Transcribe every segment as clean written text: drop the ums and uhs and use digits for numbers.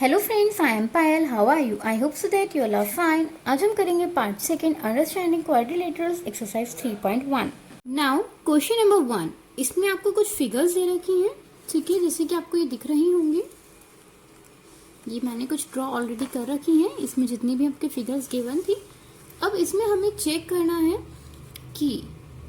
Hello friends, I am Payal. How are you? I hope so that you all are fine. आज हम करेंगे part second, understanding quadrilaterals, exercise 3.1। Now question number 1। इसमें आपको कुछ figures दे रखी हैं, ठीक है, जैसे कि आपको ये दिख रही होंगी। ये मैंने कुछ ड्रॉ ऑलरेडी कर रखी हैं, इसमें जितनी भी आपके फिगर्स गिवन थी। अब इसमें हमें चेक करना है कि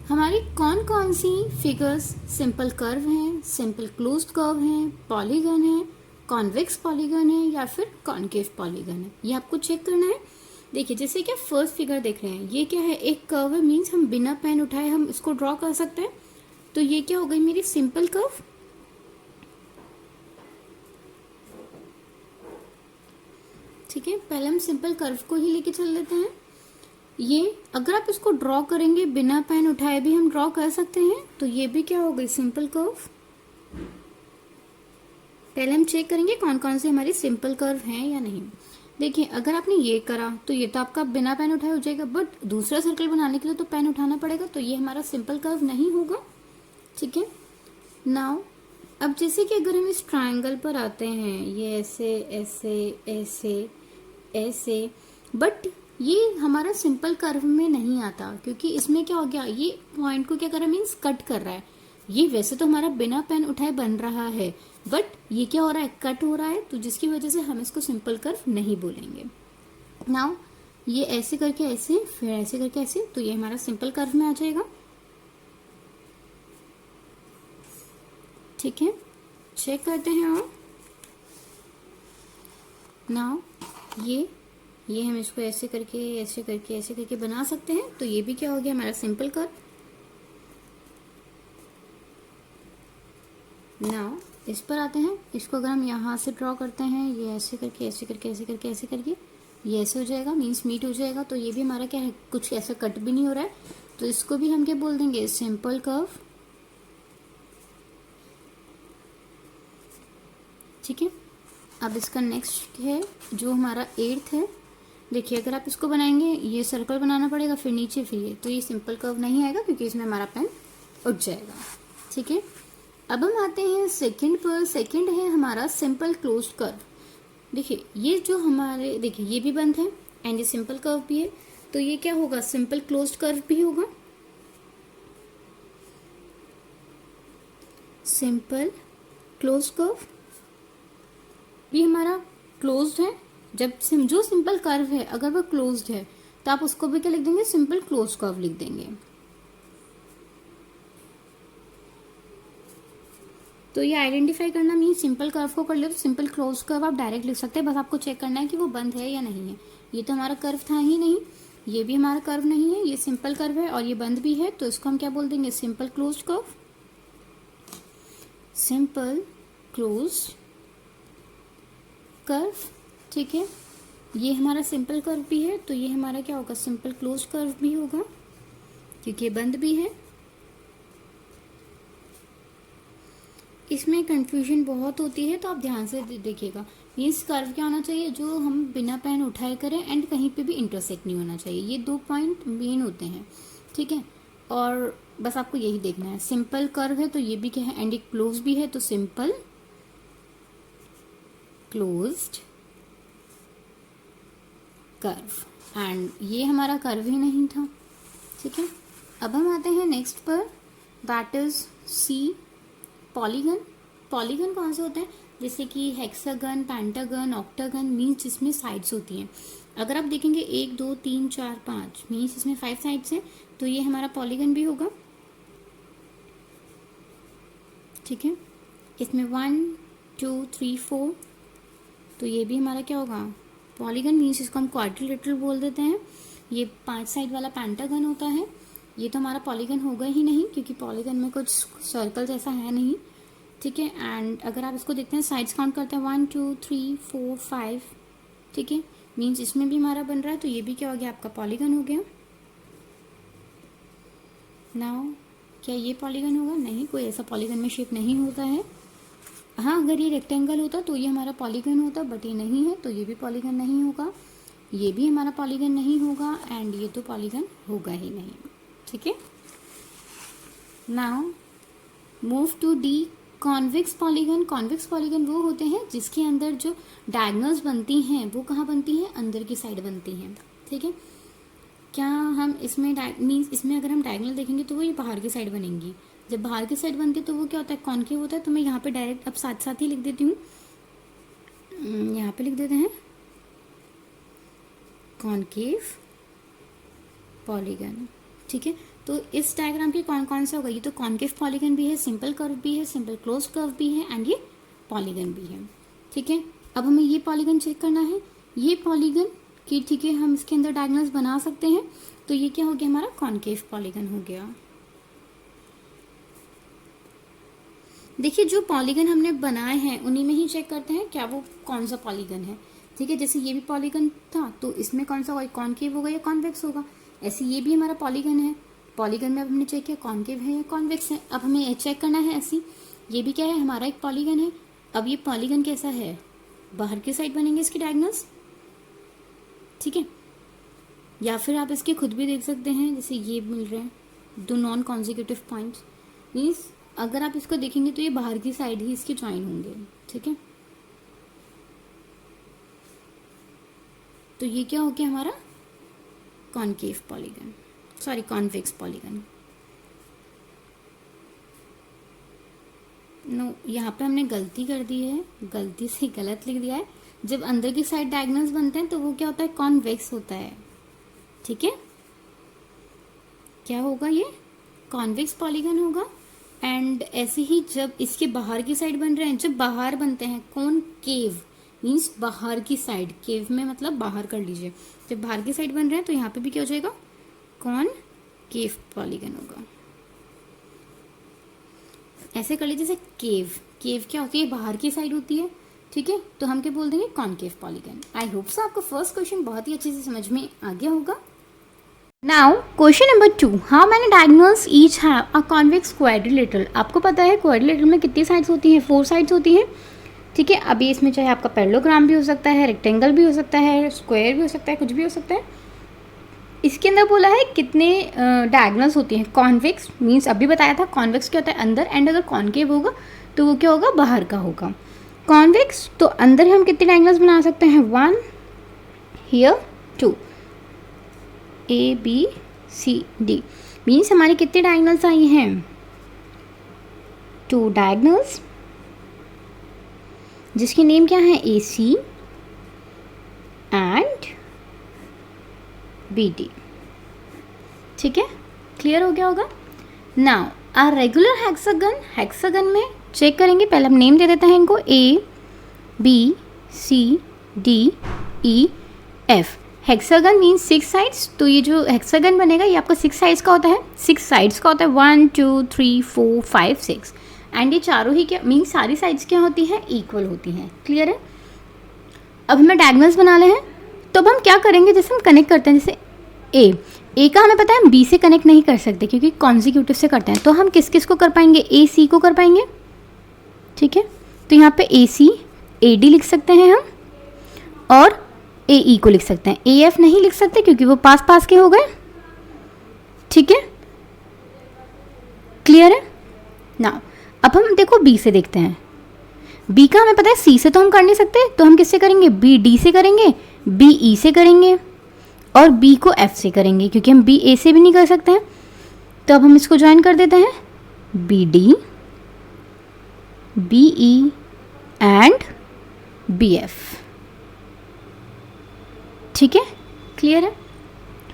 हमारी कौन कौन सी फिगर्स सिंपल कर्व हैं, सिंपल क्लोज्ड कर्व हैं, पॉलीगन है, कॉन्वेक्स पॉलीगन है या फिर कॉनकेव पॉलीगन है। ये आपको चेक करना है। देखिए, जैसे कि फर्स्ट फिगर देख रहे हैं, ये क्या है, एक कर्व है, मीन्स हम बिना पेन उठाए हम इसको ड्रॉ कर सकते हैं। तो ये क्या हो गई मेरी सिंपल कर्व। ठीक है, पहले हम सिंपल कर्व को ही लेके चल लेते हैं। ये अगर आप इसको ड्रॉ करेंगे बिना पेन उठाए भी हम ड्रॉ कर सकते हैं, तो ये भी क्या हो गई सिंपल कर्व। पहले हम चेक करेंगे कौन कौन से हमारी सिंपल कर्व हैं या नहीं। देखिए, अगर आपने ये करा तो ये तो आपका बिना पेन उठाए हो जाएगा, बट दूसरा सर्कल बनाने के लिए तो पेन उठाना पड़ेगा, तो ये हमारा सिंपल कर्व नहीं होगा। ठीक है, नाउ अब जैसे कि अगर हम इस ट्रायंगल पर आते हैं, ये ऐसे ऐसे ऐसे ऐसे, बट ये हमारा सिंपल कर्व में नहीं आता, क्योंकि इसमें क्या हो गया, ये पॉइंट को क्या कर रहा है, मीन्स कट कर रहा है। ये वैसे तो हमारा बिना पेन उठाए बन रहा है, बट ये क्या हो रहा है, कट हो रहा है, तो जिसकी वजह से हम इसको सिंपल कर्व नहीं बोलेंगे। नाउ ये ऐसे करके ऐसे, फिर ऐसे करके ऐसे, तो ये हमारा सिंपल कर्व में आ जाएगा। ठीक है, चेक करते हैं। और नाउ ये हम इसको ऐसे करके ऐसे करके ऐसे करके बना सकते हैं, तो ये भी क्या हो गया हमारा सिंपल कर्व। नाउ इस पर आते हैं, इसको अगर हम यहाँ से ड्रॉ करते हैं, ये ऐसे करके ऐसे करके ऐसे करके ऐसे करके ये ऐसे हो जाएगा, मीन्स मीट हो जाएगा। तो ये भी हमारा क्या है, कुछ ऐसा कट भी नहीं हो रहा है, तो इसको भी हम क्या बोल देंगे, सिंपल कर्व। ठीक है, अब इसका नेक्स्ट है जो हमारा 8th है। देखिए, अगर आप इसको बनाएंगे, ये सर्कल बनाना पड़ेगा, फिर नीचे फिर ये, तो ये सिंपल कर्व नहीं आएगा, क्योंकि इसमें हमारा पेन उठ जाएगा। ठीक है, अब हम आते हैं सेकंड पर। सेकंड है हमारा सिंपल क्लोज्ड कर्व। देखिए, ये जो हमारे, देखिए ये भी बंद है एंड ये सिंपल कर्व भी है, तो ये क्या होगा, सिंपल क्लोज्ड कर्व भी होगा। सिंपल क्लोज्ड कर्व भी हमारा क्लोज्ड है। जब जो सिंपल कर्व है अगर वो क्लोज्ड है, तो आप उसको भी क्या लिख देंगे, सिंपल क्लोज्ड कर्व लिख देंगे। तो ये आइडेंटिफाई करना मीन सिंपल कर्व को कर ले तो सिंपल क्लोज कर्व आप डायरेक्ट लिख सकते हैं, बस आपको चेक करना है कि वो बंद है या नहीं है। ये तो हमारा कर्व था ही नहीं, ये भी हमारा कर्व नहीं है, ये सिंपल कर्व है और ये बंद भी है, तो इसको हम क्या बोल देंगे, simple close curve. Simple close curve. ठीक है, ये हमारा सिंपल कर्व भी है, तो ये हमारा क्या होगा, सिंपल क्लोज कर्व भी होगा, क्योंकि ये बंद भी है। इसमें कंफ्यूजन बहुत होती है, तो आप ध्यान से देखिएगा। मीन्स कर्व क्या होना चाहिए, जो हम बिना पेन उठाए करें एंड कहीं पे भी इंटरसेक्ट नहीं होना चाहिए। ये 2 पॉइंट मेन होते हैं। ठीक है, और बस आपको यही देखना है। सिंपल कर्व है तो ये भी क्या है, एंड एक क्लोज भी है, तो सिंपल क्लोज्ड कर्व, एंड ये हमारा कर्व ही नहीं था। ठीक है, अब हम आते हैं नेक्स्ट पर, that is C, polygon. Polygon कौन से होते हैं, जैसे कि हेक्सागन, पेंटागन, ऑक्टागन, मीन्स जिसमें साइड्स होती हैं। अगर आप देखेंगे 1 2 3 4 5, मीन्स इसमें 5 साइड्स हैं, तो ये हमारा पॉलीगन भी होगा। ठीक है, इसमें 1 2 3 4, तो ये भी हमारा क्या होगा, पॉलीगन। मीन्स इसको हम क्वाड्रिलेटरल बोल देते हैं। ये 5 साइड वाला पेंटागन होता है। ये तो हमारा पॉलीगन होगा ही नहीं, क्योंकि पॉलीगन में कुछ सर्कल जैसा है नहीं। ठीक है, एंड अगर आप इसको देखते हैं, साइड्स काउंट करते हैं 1 2 3 4 5। ठीक है, मीन्स इसमें भी हमारा बन रहा है, तो ये भी क्या हो गया, आपका पॉलीगन हो गया। नाउ क्या ये पॉलीगन होगा, नहीं, कोई ऐसा पॉलीगन में शेप नहीं होता है। हाँ, अगर ये रेक्टेंगल होता तो ये हमारा पॉलीगन होता, बट ये नहीं है, तो ये भी पॉलीगन नहीं होगा, ये भी हमारा पॉलीगन नहीं होगा, एंड ये तो पॉलीगन होगा ही नहीं। ठीक है, now move to the convex polygon वो होते हैं जिसके अंदर जो डायगोनल्स बनती हैं वो कहाँ बनती हैं, अंदर की साइड बनती हैं। ठीक है, क्या हम इसमें मीन्स इसमें अगर हम डायगोनल देखेंगे तो वो ये बाहर की साइड बनेंगी। जब बाहर की साइड बनती है तो वो क्या होता है, कॉन्केव होता है। तो मैं यहाँ पे डायरेक्ट अब साथ साथ ही लिख देती हूँ, यहाँ पे लिख देते हैं कॉन्केव पॉलीगन। ठीक है, तो इस डायग्राम के कौन कौन सा होगा, ये तो कॉन्केव पॉलीगन भी है, सिंपल कर्व भी है, सिंपल क्लोज कर्व भी है, एंड ये पॉलीगन भी है। ठीक है, अब हमें ये पॉलीगन चेक करना है, ये पॉलीगन की ठीक है हम इसके अंदर डायगोनल्स बना सकते हैं। तो ये क्या हो गया, हमारा कॉन्केव पॉलीगन हो गया। देखिए जो पॉलीगन हमने बनाए हैं उन्हीं में ही चेक करते हैं क्या वो कौन सा पॉलीगन है। ठीक है, जैसे ये भी पॉलीगन था तो इसमें कौन सा होगा, कॉन्केव होगा या कॉन्वेक्स होगा। ऐसे ये भी हमारा पॉलीगन है, पॉलीगन में अब हमने चेक किया कॉन्केव है या कॉन्वेक्स है। अब हमें चेक करना है ऐसी, ये भी क्या है, हमारा एक पॉलीगन है। अब ये पॉलीगन कैसा है, बाहर की साइड बनेंगे इसके डायगोनल्स। ठीक है, या फिर आप इसके खुद भी देख सकते हैं, जैसे ये मिल रहे हैं दो नॉन कॉन्जिक्यूटिव पॉइंट्स, मीन्स अगर आप इसको देखेंगे तो ये बाहर की साइड ही इसके ज्वाइन होंगे। ठीक है, तो ये क्या हो गया हमारा concave polygon, sorry convex polygon. No, यहाँ पे हमने गलती कर दी है, गलती से गलत लिख दिया है। जब अंदर की साइड डायगोनल्स बनते हैं तो वो क्या होता है, कॉन्वेक्स होता है। ठीक है, क्या होगा, ये कॉन्वेक्स पॉलीगन होगा। एंड ऐसे ही जब इसके बाहर की साइड बन रहे हैं, जब बाहर बनते हैं कॉनकेव मीन्स बाहर की साइड, केव में मतलब बाहर कर लीजिए, जब बाहर की साइड बन रहे हैं तो यहाँ पे भी क्या हो जाएगा, कॉनकेव पॉलीगन होगा। ऐसे कर लीजिए, जैसे केव क्या होती है, बाहर की साइड होती है। ठीक है, तो हम क्या बोल देंगे, कॉन्केव पॉलीगन। आई होप सो आपको फर्स्ट क्वेश्चन बहुत ही अच्छे से समझ में आ गया होगा। Now question number 2, how many diagonals each have a convex quadrilateral. आपको पता है क्वाड्रिलेटरल में कितनी साइड्स होती हैं, 4 साइड्स होती हैं। ठीक है, अभी इसमें चाहे आपका पैरेललोग्राम भी हो सकता है, रेक्टेंगल भी हो सकता है, स्क्वायर भी हो सकता है, कुछ भी हो सकता है। इसके अंदर बोला है कितने डायगोनल्स होती हैं। कॉन्वेक्स मीन्स अभी बताया था कॉन्वेक्स क्या होता है, अंदर, एंड अगर कॉन्केव होगा तो वो क्या होगा, बाहर का होगा। कॉन्वेक्स तो अंदर हम कितने डायगोनल्स बना सकते हैं, 1 here 2, A B C D means हमारे कितने डायगोनल्स आई हैं, 2 डायगोनल्स, जिसकी नेम क्या है, AC एंड BD। ठीक है, क्लियर हो गया होगा। नाउ आ रेगुलर हेक्सागन में चेक करेंगे, पहले हम नेम दे देते हैं इनको, A B C D E F। Hexagon means 6 sides, तो ये जो हेक्सागन बनेगा ये आपका 6 साइड्स का होता है, 6 साइड्स का होता है, 1 2 3 4 5 6, एंड ये चारों ही क्या मीन्स सारी साइड्स क्या होती हैं, इक्वल होती हैं। क्लियर है, अब हमें डायगोनल्स बनाने हैं, तो अब हम क्या करेंगे, जैसे हम कनेक्ट करते हैं, जैसे ए का हमें पता है हम बी से कनेक्ट नहीं कर सकते क्योंकि कॉन्जिक्यूटिव से करते हैं, तो हम किस किस को कर पाएंगे, ए सी को कर पाएंगे। ठीक है, तो यहाँ पे ए सी ए डी लिख सकते हैं हम, और ए ई को लिख सकते हैं, ए एफ नहीं लिख सकते क्योंकि वो पास पास के हो गए। ठीक है, क्लियर है ना। अब हम देखो बी से देखते हैं, बी का हमें पता है सी से तो हम कर नहीं सकते, तो हम किससे करेंगे, बी डी से करेंगे, बी ई से करेंगे, और बी को एफ से करेंगे क्योंकि हम बी ए से भी नहीं कर सकते हैं। तो अब हम इसको ज्वाइन कर देते हैं, B D B E and B F. ठीक है, क्लियर है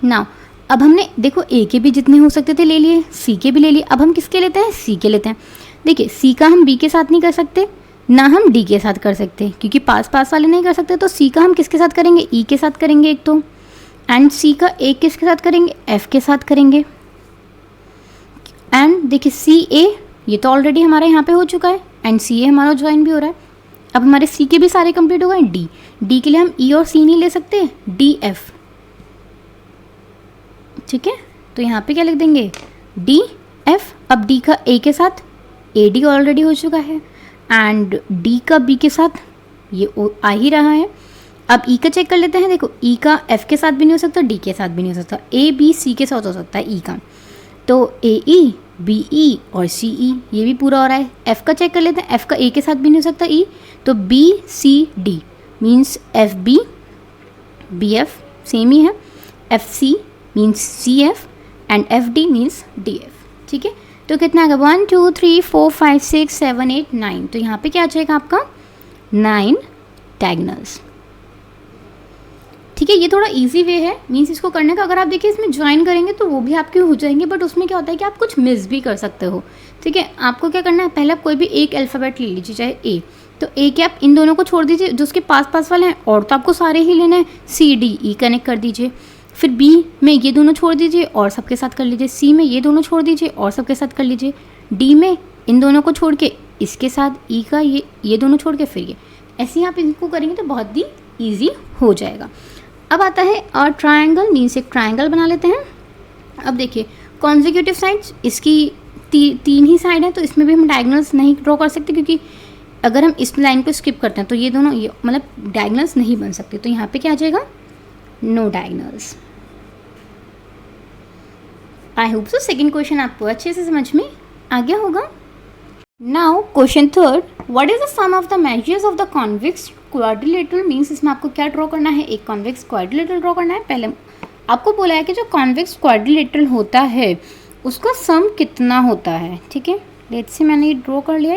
नाउ। अब हमने देखो ए के भी जितने हो सकते थे ले लिए, सी के भी ले लिए, अब हम किसके लेते हैं, सी के लेते हैं। देखिए सी का हम बी के साथ नहीं कर सकते, ना हम डी के साथ कर सकते क्योंकि पास पास वाले नहीं कर सकते, तो सी का हम किसके साथ करेंगे, ई के साथ करेंगे एक तो, एंड सी का ए किसके साथ करेंगे, एफ के साथ करेंगे। एंड देखिए सी ए ये तो ऑलरेडी हमारा यहाँ पे हो चुका है, एंड सी ए हमारा ज्वाइन भी हो रहा है। अब हमारे सी के भी सारे कंप्लीट हो गए। डी के लिए हम ई और सी नहीं ले सकते, डी एफ। ठीक है, तो यहाँ पे क्या लिख देंगे, डी एफ। अब डी का ए के साथ ए डी ऑलरेडी हो चुका है, एंड डी का बी के साथ ये आ ही रहा है। अब ई का चेक कर लेते हैं, देखो ई का एफ के साथ भी नहीं हो सकता, डी के साथ भी नहीं हो सकता, ए बी सी के साथ हो सकता है ई का, तो ए ई बी ई और सी ई, ये भी पूरा हो रहा है। एफ का चेक कर लेते हैं, एफ का ए के साथ भी नहीं हो सकता ई, तो B C D means F B, B F same ही है, F C means C F and F D means D F. ठीक है, तो कितना आएगा 1 2 3 4 5 6 7 8 9, तो यहाँ पे क्या आ जाएगा आपका 9 डायगोनल्स। ठीक है, ये थोड़ा इजी वे है मीन्स इसको करने का। अगर आप देखिए इसमें ज्वाइन करेंगे तो वो भी आपके हो जाएंगे, बट उसमें क्या होता है कि आप कुछ मिस भी कर सकते हो। ठीक है, आपको क्या करना है, पहले आप कोई भी एक अल्फ़ाबेट ले लीजिए, चाहे ए, तो ए के आप इन दोनों को छोड़ दीजिए जो उसके पास पास वाले हैं, और तो आपको सारे ही लेना है, सी डी ई कनेक्ट कर दीजिए। फिर बी में ये दोनों छोड़ दीजिए और सबके साथ कर लीजिए, सी में ये दोनों छोड़ दीजिए और सबके साथ कर लीजिए, डी में इन दोनों को छोड़ के इसके साथ, ई का ये दोनों छोड़ के फिर ये, ऐसे ही आप इनको करेंगे तो बहुत ही ईजी हो जाएगा। अब आता है और ट्रायंगल मीन्स एक ट्रायंगल बना लेते हैं। अब देखिए कॉन्जिक्यूटिव साइड्स, इसकी तीन ही साइड है, तो इसमें भी हम डायगोनल्स नहीं ड्रॉ कर सकते, क्योंकि अगर हम इस लाइन को स्किप करते हैं तो ये दोनों ये मतलब डायगोनल्स नहीं बन सकते, तो यहाँ पे क्या आ जाएगा, no diagonals. I hope so second question आपको अच्छे से समझ में आ गया होगा। Now question third, what is the sum of the measures of the convex quadrilateral, means इसमें आपको क्या ड्रॉ करना है, एक कॉन्वेक्स क्वाड्रिलेटरल ड्रॉ करना है। पहले आपको बोला है कि जो कॉन्वेक्स क्वाड्रिलेटरल होता है उसका सम कितना होता है। ठीक है, लेट्स से मैंने ये ड्रॉ कर लिया,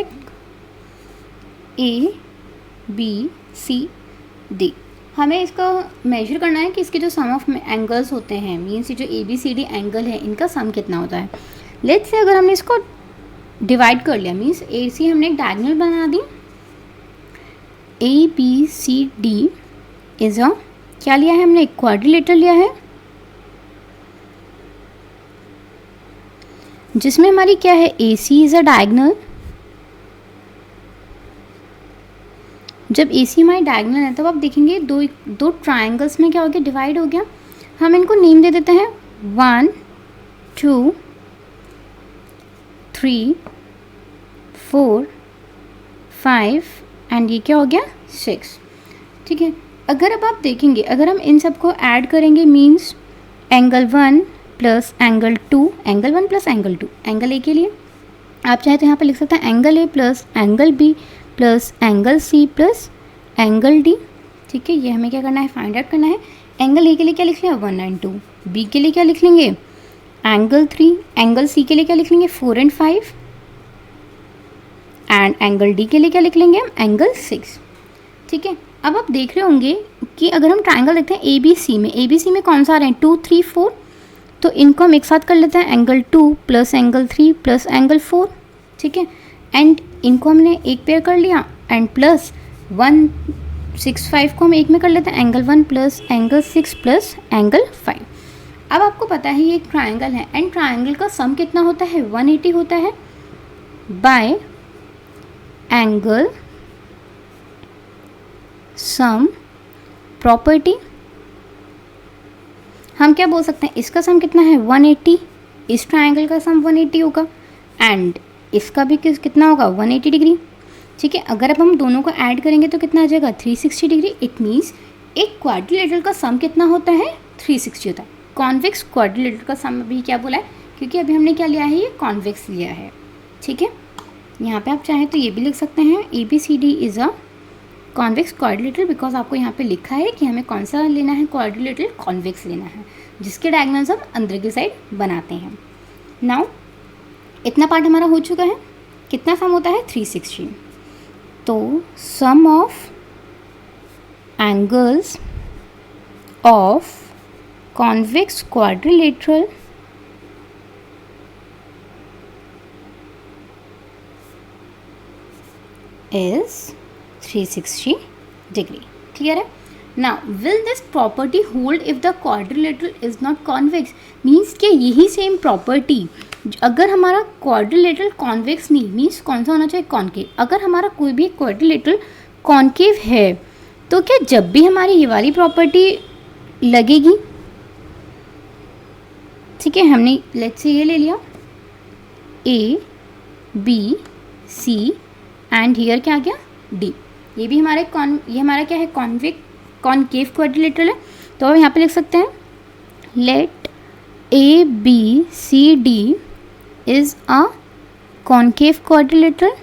ए बी सी डी। हमें इसका मेजर करना है कि इसके जो सम ऑफ एंगल्स होते हैं, मीन्स ये जो A B C D angle है इनका सम कितना होता है। लेट्स से अगर हमने इसको डिवाइड कर लिया, मीन्स ए सी हमने एक डायगोनल बना दी, A B C D is a क्या लिया है हमने, एक क्वाड्रिलेटरल लिया है, जिसमें हमारी क्या है, ए सी इज अ डायगोनल। जब ए सी हमारी डायगोनल है तब आप देखेंगे दो ट्रायंगल्स में क्या हो गया, डिवाइड हो गया। हम इनको नेम दे देते हैं 1 2 3 4 5 एंड ये क्या हो गया 6। ठीक है, अगर अब आप देखेंगे अगर हम इन सबको ऐड करेंगे means angle 1 plus angle 2, angle 1 plus angle 2, angle A के लिए आप चाहे तो यहाँ पे लिख सकते हैं angle A plus angle B plus angle C plus angle D. ठीक है, ये हमें क्या करना है, फाइंड आउट करना है। एंगल ए के लिए क्या लिख लिया 1 एंड 2, बी के लिए क्या लिख लेंगे एंगल 3, एंगल सी के लिए क्या लिख लेंगे 4 एंड 5 एंड एंगल डी के लिए क्या लिख लेंगे हम एंगल 6। ठीक है, अब आप देख रहे होंगे कि अगर हम ट्राइंगल देखते हैं ए बी सी में कौन सा आ रहे हैं 2 3 4, तो इनको हम एक साथ कर लेते हैं angle 2 plus angle 3 plus angle 4। ठीक है, एंड इनको हमने एक पेयर कर लिया एंड प्लस 1 6 5 को हम एक में कर लेते हैं angle 1 plus angle 6 plus angle 5। अब आपको पता है ये एक ट्राइंगल है एंड ट्राइंगल का सम कितना होता है 180 होता है बाय एंगल सम प्रॉपर्टी। हम क्या बोल सकते हैं, इसका सम कितना है 180, इस ट्राइंगल का सम 180 होगा एंड इसका भी कितना होगा 180 डिग्री। ठीक है, अगर अब हम दोनों को ऐड करेंगे तो कितना आ जाएगा 360 डिग्री। इट मीन्स एक क्वाड्रिलेटरल का सम कितना होता है 360 होता है। कॉन्वेक्स क्वाड्रिलेटरल का सम अभी क्या बोला है, क्योंकि अभी हमने क्या लिया है, ये कॉन्वेक्स लिया है। ठीक है, यहाँ पे आप चाहें तो ये भी लिख सकते हैं A B C D is a convex quadrilateral, because आपको यहाँ पे लिखा है कि हमें कौन सा लेना है, क्वाड्रिलेटरल कॉन्वेक्स लेना है, जिसके डायगोनल्स हम अंदर की साइड बनाते हैं। नाउ इतना पार्ट हमारा हो चुका है, कितना सम होता है 360। तो sum of angles of convex quadrilateral is 360 degree. Clear है? Now will this property hold if the quadrilateral is not convex? Means कि यही सेम प्रॉपर्टी अगर हमारा क्वाड्रिलेटरल कॉन्वेक्स नहीं, मीन्स कौन सा होना चाहिए कॉन्केव। अगर हमारा कोई भी क्वाड्रिलेटरल कॉन्केव है तो क्या जब भी हमारी ये वाली प्रॉपर्टी लगेगी। ठीक है, हमने लेट्स से ये ले लिया A B C and here क्या आ गया डी। ये भी हमारे ये हमारा क्या है कॉन्केव क्वाड्रिलेटरल है। तो अब यहाँ पे लिख सकते हैं let A B C D is a concave quadrilateral.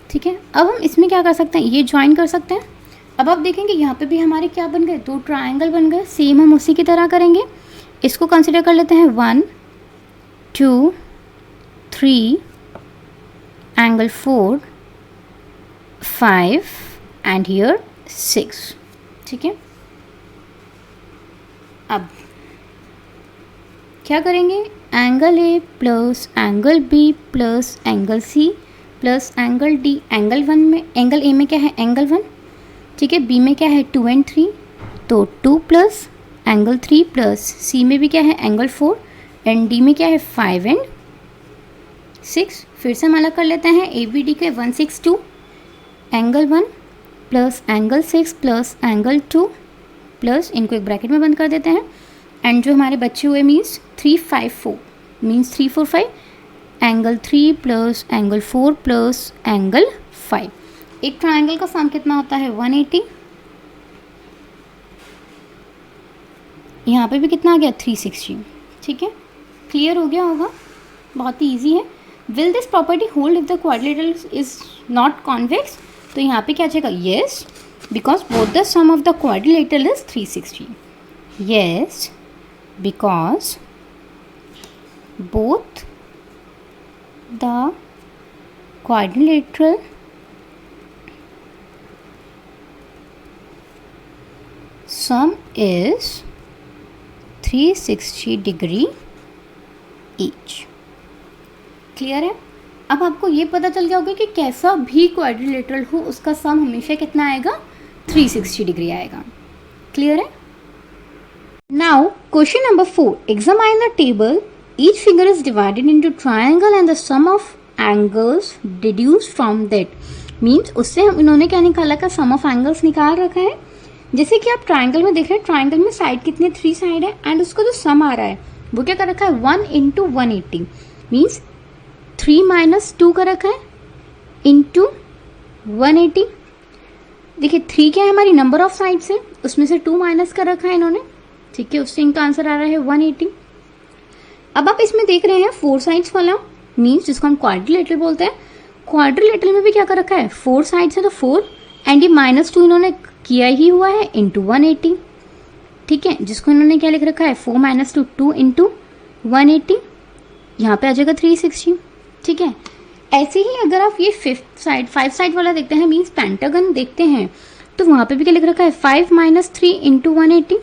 ठीक है, अब हम इसमें क्या कर सकते हैं, ये ज्वाइन कर सकते हैं. अब आप देखेंगे यहाँ पे भी हमारे क्या बन गए, 2 ट्राइंगल बन गए. सेम हम उसी की तरह करेंगे. इसको कंसिडर कर लेते हैं 1 2 3 एंगल 4 5 एंड हियर 6. ठीक है, अब क्या करेंगे, angle A plus angle B plus angle C plus angle D. Angle 1 में, एंगल ए में क्या है, एंगल 1. ठीक है, बी में क्या है, 2 एंड 3, तो 2 प्लस एंगल 3 प्लस सी में भी क्या है, एंगल 4 एंड डी में क्या है, 5 एंड 6. फिर से हम अलग कर लेते हैं. ए बी डी के 162 angle 1 plus angle 6 plus angle 2 plus, इनको एक ब्रैकेट में बंद कर देते हैं. एंड जो हमारे बच्चे हुए means 354 means 345 angle 3 plus angle 4 plus angle 5. एक ट्राइंगल का सम कितना होता है, 180. यहाँ पे भी कितना आ गया, 360. ठीक है, क्लियर हो गया होगा, बहुत ही ईजी है. Will this property hold if the quadrilateral is not convex. तो यहाँ पे क्या जाएगा, yes, because both the sum of the quadrilateral is 360. Yes, because both the quadrilateral sum is 360 degree each. Clear है. अब आपको ये पता चल गया होगा कि कैसा भी क्वाड्रिलेटरल हो उसका सम हमेशा कितना आएगा, 360 डिग्री आएगा. क्लियर है. Now question number 4. Examine the table. Each figure is divided into triangle and the sum of angles deduced from that. Means उससे हम इन्होंने क्या निकाला का, sum of angles निकाल रखा है. जैसे कि आप ट्राइंगल में देख रहे हैं, ट्राइंगल में साइड कितने, 3 साइड है एंड उसका जो सम आ रहा है वो क्या कर रखा है, 1 इंटू 180 मीन्स 3 माइनस 2 का रखा है इंटू 180. देखिए 3 क्या है, हमारी नंबर ऑफ साइड्स है, उसमें से 2 माइनस कर रखा है इन्होंने. ठीक है, उससे इनका आंसर आ रहा है 180. अब आप इसमें देख रहे हैं 4 साइड्स वाला मीन्स जिसको हम क्वाड्रिलेटरल बोलते हैं. क्वाड्रिलेटरल में भी क्या कर रखा है, 4 साइड्स है तो 4 एंड ये -2 इन्होंने किया ही हुआ है इंटू 180. ठीक है, जिसको इन्होंने क्या लिख रखा है, 4 - 2 2 इंटू 180. यहाँ पे आ जाएगा 360. ठीक है, ऐसे ही अगर आप ये 5 साइड वाला देखते हैं मीन्स पेंटागन देखते हैं तो वहाँ पे भी क्या लिख रखा है, 5 - 3 इंटू 180.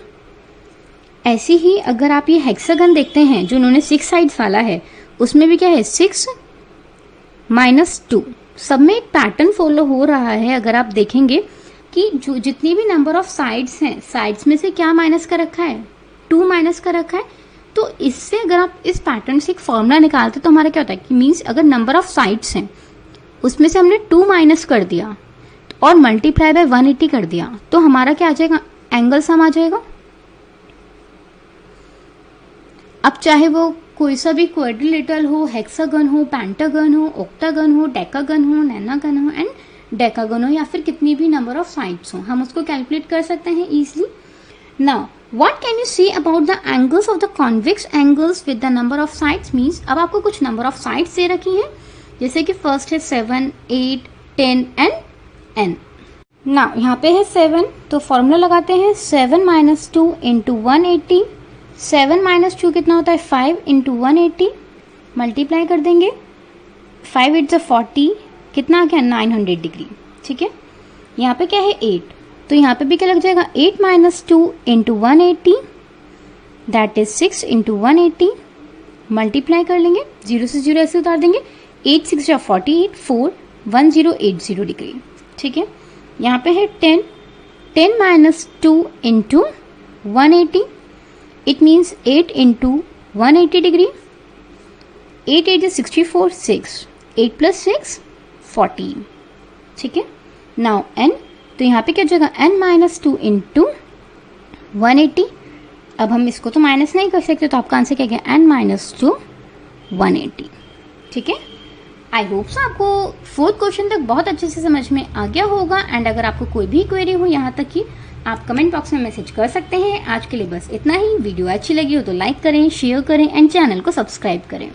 ऐसे ही अगर आप ये हेक्सागन देखते हैं जो उन्होंने 6 साइड्स वाला है उसमें भी क्या है, 6 - 2. सब में एक पैटर्न फॉलो हो रहा है. अगर आप देखेंगे कि जो जितनी भी नंबर ऑफ साइड्स हैं, साइड्स में से क्या माइनस कर रखा है, 2 माइनस कर रखा है. तो इससे अगर आप इस पैटर्न से एक फॉर्मूला निकालते तो हमारा क्या होता है कि मीन्स अगर नंबर ऑफ साइड्स हैं उसमें से हमने 2 माइनस कर दिया और मल्टीप्लाई बाय 180 कर दिया तो हमारा क्या आ जाएगा, एंगल सम आ जाएगा. अब चाहे वो कोई सा भी क्वाड्रिलेटरल हो, हेक्सागन हो, पेंटागन हो, ऑक्टागन हो, डेकागन हो, नैनागन हो एंड डेकागन हो या फिर कितनी भी नंबर ऑफ साइड्स हो, हम उसको कैलकुलेट कर सकते हैं easily. Now what can you say about the angles of the convex angles with the number of sides. Means अब आपको कुछ नंबर ऑफ साइड्स दे रखी है, जैसे कि फर्स्ट है 7 8 10 एंड n. नाउ यहाँ पे है 7 तो फॉर्मूला लगाते हैं 7 - 2 इंटू 180. 7 - 2 कितना होता है, 5 इंटू 180 मल्टीप्लाई कर देंगे. 5 8 40 कितना आ गया, 900 डिग्री. ठीक है, यहाँ पे क्या है 8 तो यहाँ पे भी क्या लग जाएगा, 8 - 2 into 180 that is 6 into 180 multiply कर लेंगे. 0 से 0 ऐसे उतार देंगे. 8 6 जा 48 4 1080 डिग्री. ठीक है, यहाँ पे है 10 - 2 into 180 it means 8 into 180 degree. 8 8 is 64 6 8 plus 6 14. ठीक है, नाउ n तो यहाँ पे क्या हो जाएगा, n - 2 इंटू 180. अब हम इसको तो माइनस नहीं कर सकते तो आपका आंसर क्या गया, n - 2 180. ठीक है, आई होप सो आपको 4th क्वेश्चन तक बहुत अच्छे से समझ में आ गया होगा. एंड अगर आपको कोई भी क्वेरी हो यहाँ तक की आप कमेंट बॉक्स में मैसेज कर सकते हैं। आज के लिए बस इतना ही। वीडियो अच्छी लगी हो तो लाइक करें, शेयर करें एंड चैनल को सब्सक्राइब करें।